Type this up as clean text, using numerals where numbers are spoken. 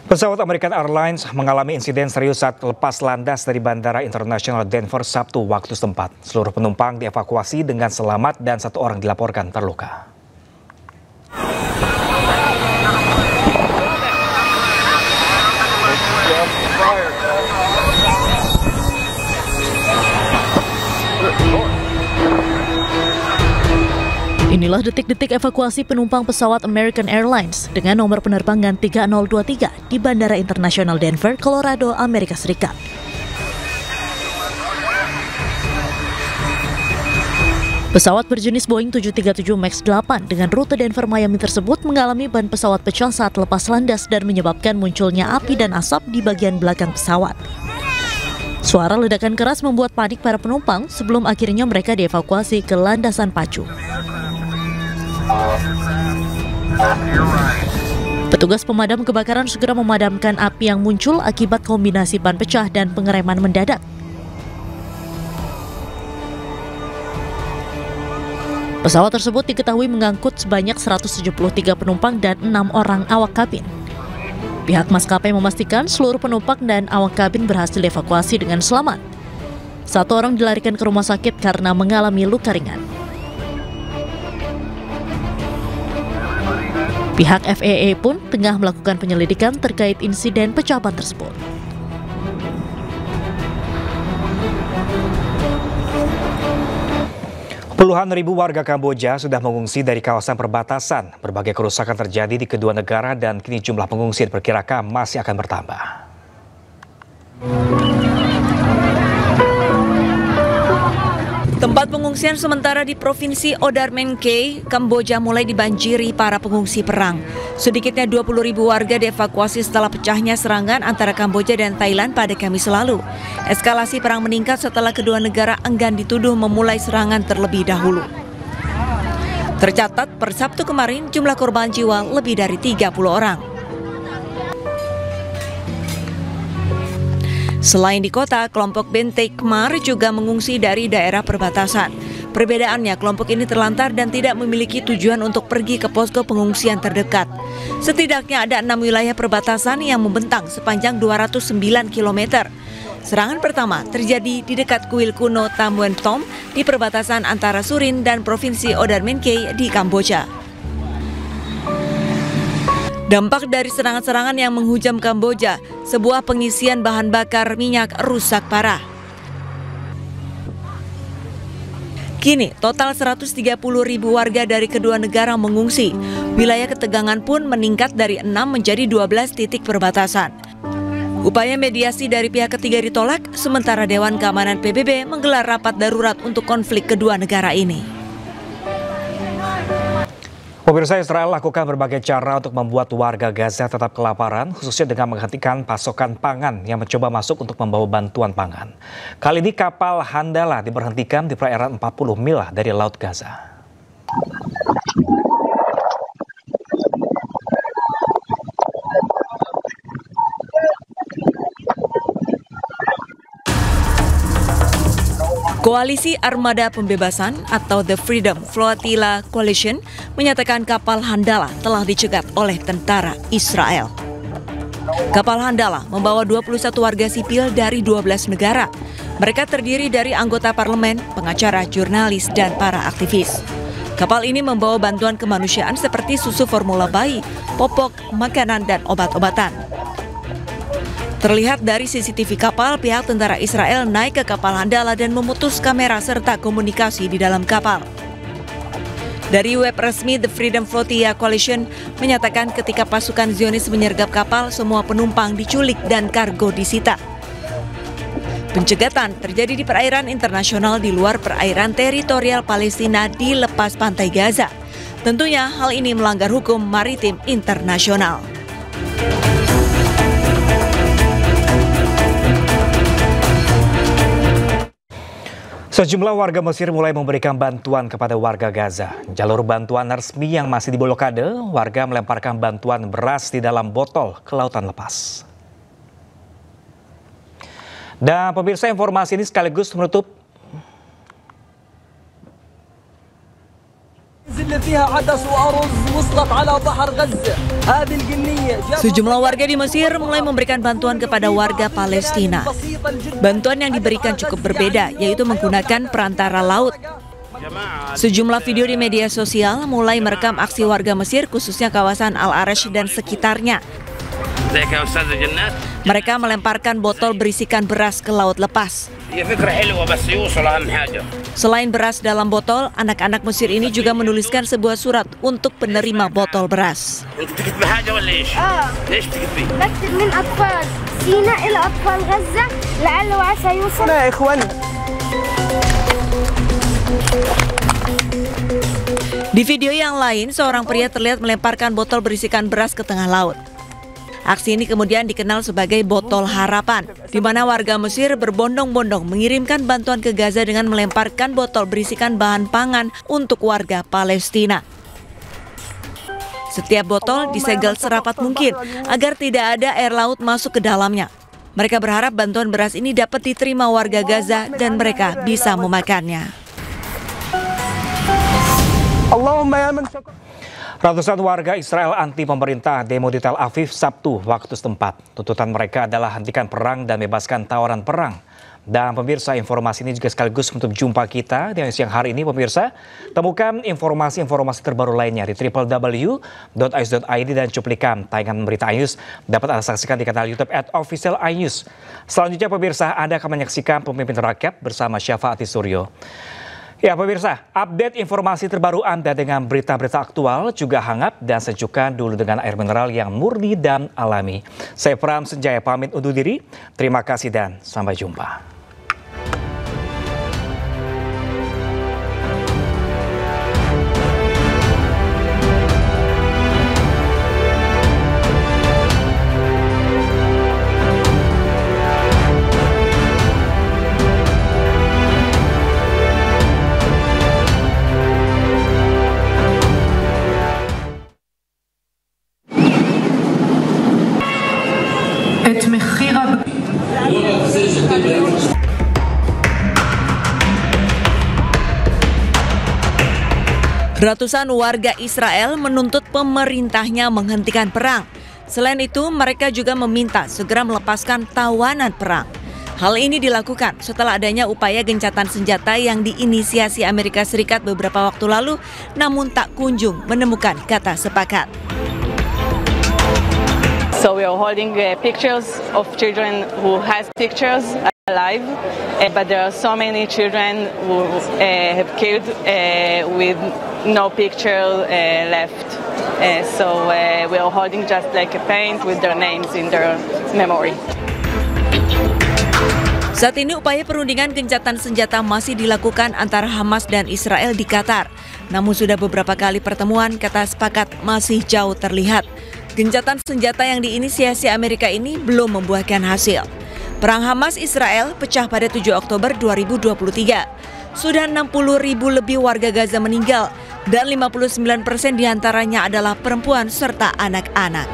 Pesawat American Airlines mengalami insiden serius saat lepas landas dari Bandara Internasional Denver Sabtu waktu setempat. Seluruh penumpang dievakuasi dengan selamat dan satu orang dilaporkan terluka. Inilah detik-detik evakuasi penumpang pesawat American Airlines dengan nomor penerbangan 3023 di Bandara Internasional Denver, Colorado, Amerika Serikat. Pesawat berjenis Boeing 737 MAX 8 dengan rute Denver-Miami tersebut mengalami ban pesawat pecah saat lepas landas dan menyebabkan munculnya api dan asap di bagian belakang pesawat. Suara ledakan keras membuat panik para penumpang sebelum akhirnya mereka dievakuasi ke landasan pacu. Petugas pemadam kebakaran segera memadamkan api yang muncul akibat kombinasi ban pecah dan pengereman mendadak. Pesawat tersebut diketahui mengangkut sebanyak 173 penumpang dan 6 orang awak kabin. Pihak maskapai memastikan seluruh penumpang dan awak kabin berhasil dievakuasi dengan selamat. Satu orang dilarikan ke rumah sakit karena mengalami luka ringan. Pihak FAA pun tengah melakukan penyelidikan terkait insiden pecah ban tersebut. Puluhan ribu warga Kamboja sudah mengungsi dari kawasan perbatasan. Berbagai kerusakan terjadi di kedua negara dan kini jumlah pengungsi diperkirakan masih akan bertambah. Tempat pengungsian sementara di Provinsi Odar Menkei, Kamboja mulai dibanjiri para pengungsi perang. Sedikitnya 20.000 warga dievakuasi setelah pecahnya serangan antara Kamboja dan Thailand pada Kamis lalu. Eskalasi perang meningkat setelah kedua negara enggan dituduh memulai serangan terlebih dahulu. Tercatat per Sabtu kemarin jumlah korban jiwa lebih dari 30 orang. Selain di kota, kelompok Benteng Khmer juga mengungsi dari daerah perbatasan. Perbedaannya, kelompok ini terlantar dan tidak memiliki tujuan untuk pergi ke posko pengungsian terdekat. Setidaknya ada 6 wilayah perbatasan yang membentang sepanjang 209 km. Serangan pertama terjadi di dekat kuil kuno Tam Wen Tom di perbatasan antara Surin dan Provinsi Odar Menkei di Kamboja. Dampak dari serangan-serangan yang menghujam Kamboja, sebuah pengisian bahan bakar minyak rusak parah. Kini, total 130.000 warga dari kedua negara mengungsi. Wilayah ketegangan pun meningkat dari 6 menjadi 12 titik perbatasan. Upaya mediasi dari pihak ketiga ditolak, sementara Dewan Keamanan PBB menggelar rapat darurat untuk konflik kedua negara ini. Pemirsa, Israel lakukan berbagai cara untuk membuat warga Gaza tetap kelaparan, khususnya dengan menghentikan pasokan pangan yang mencoba masuk untuk membawa bantuan pangan. Kali ini kapal Handala diberhentikan di perairan 40 mil dari Laut Gaza. Koalisi Armada Pembebasan atau The Freedom Flotilla Coalition menyatakan kapal Handala telah dicegat oleh tentara Israel. Kapal Handala membawa 21 warga sipil dari 12 negara. Mereka terdiri dari anggota parlemen, pengacara, jurnalis, dan para aktivis. Kapal ini membawa bantuan kemanusiaan seperti susu formula bayi, popok, makanan, dan obat-obatan. Terlihat dari CCTV kapal, pihak tentara Israel naik ke kapal Handala dan memutus kamera serta komunikasi di dalam kapal. Dari web resmi The Freedom Flotilla Coalition menyatakan ketika pasukan Zionis menyergap kapal, semua penumpang diculik dan kargo disita. Pencegatan terjadi di perairan internasional di luar perairan teritorial Palestina di lepas pantai Gaza. Tentunya hal ini melanggar hukum maritim internasional. Sejumlah warga Mesir mulai memberikan bantuan kepada warga Gaza. Jalur bantuan resmi yang masih diblokade, warga melemparkan bantuan beras di dalam botol ke lautan lepas. Dan pemirsa, informasi ini sekaligus menutup Sejumlah warga di Mesir mulai memberikan bantuan kepada warga Palestina. Bantuan yang diberikan cukup berbeda, yaitu menggunakan perantara laut. Sejumlah video di media sosial mulai merekam aksi warga Mesir, khususnya kawasan Al-Arish dan sekitarnya. Mereka melemparkan botol berisikan beras ke laut lepas. Selain beras dalam botol, anak-anak Mesir ini juga menuliskan sebuah surat untuk penerima botol beras. Di video yang lain, seorang pria terlihat melemparkan botol berisikan beras ke tengah laut. Aksi ini kemudian dikenal sebagai botol harapan, di mana warga Mesir berbondong-bondong mengirimkan bantuan ke Gaza dengan melemparkan botol berisikan bahan pangan untuk warga Palestina. Setiap botol disegel serapat mungkin agar tidak ada air laut masuk ke dalamnya. Mereka berharap bantuan beras ini dapat diterima warga Gaza dan mereka bisa memakannya. Ratusan warga Israel anti pemerintah demo di Tel Aviv Sabtu waktu setempat. Tuntutan mereka adalah hentikan perang dan bebaskan tawanan perang. Dan pemirsa, informasi ini juga sekaligus untuk jumpa kita di siang hari ini. Pemirsa, temukan informasi-informasi terbaru lainnya di www.inews.id dan cuplikan tayangan berita iNews dapat Anda saksikan di kanal YouTube @officialinews. Selanjutnya pemirsa, Anda akan menyaksikan Pemimpin Rakyat bersama Syafaati Suryo. Ya pemirsa, update informasi terbaru Anda dengan berita-berita aktual juga hangat dan sejukkan dulu dengan air mineral yang murni dan alami. Saya Pram Senjaya pamit undur diri, terima kasih dan sampai jumpa. Ratusan warga Israel menuntut pemerintahnya menghentikan perang. Selain itu, mereka juga meminta segera melepaskan tawanan perang. Hal ini dilakukan setelah adanya upaya gencatan senjata yang diinisiasi Amerika Serikat beberapa waktu lalu, namun tak kunjung menemukan kata sepakat. So we are holding pictures of children who has pictures alive, but there are so many children who have killed with no picture left. So we are holding just like a paint with their names in their memory. Saat ini upaya perundingan gencatan senjata masih dilakukan antara Hamas dan Israel di Qatar. Namun sudah beberapa kali pertemuan, kata sepakat masih jauh terlihat. Gencatan senjata yang diinisiasi Amerika ini belum membuahkan hasil. Perang Hamas-Israel pecah pada 7 Oktober 2023. Sudah 60.000 lebih warga Gaza meninggal dan 59% diantaranya adalah perempuan serta anak-anak.